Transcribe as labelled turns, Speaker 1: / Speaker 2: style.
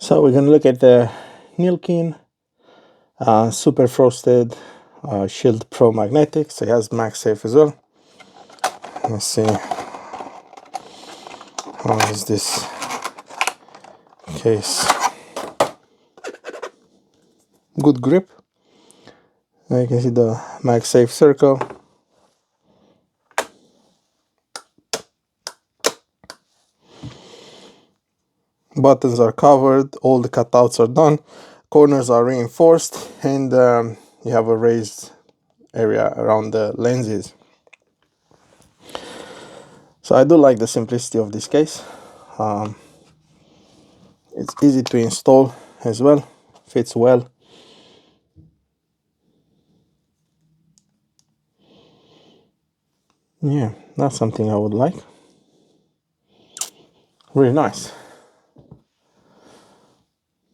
Speaker 1: So we're going to look at the Nillkin Super Frosted Shield Pro Magnetics. It has MagSafe as well. Let's see, how is this case? Good grip. Now you can see the MagSafe circle. Buttons are covered, all the cutouts are done, corners are reinforced, and you have a raised area around the lenses. So I do like the simplicity of this case. It's easy to install as well, fits well. Yeah, that's something I would like. Really nice.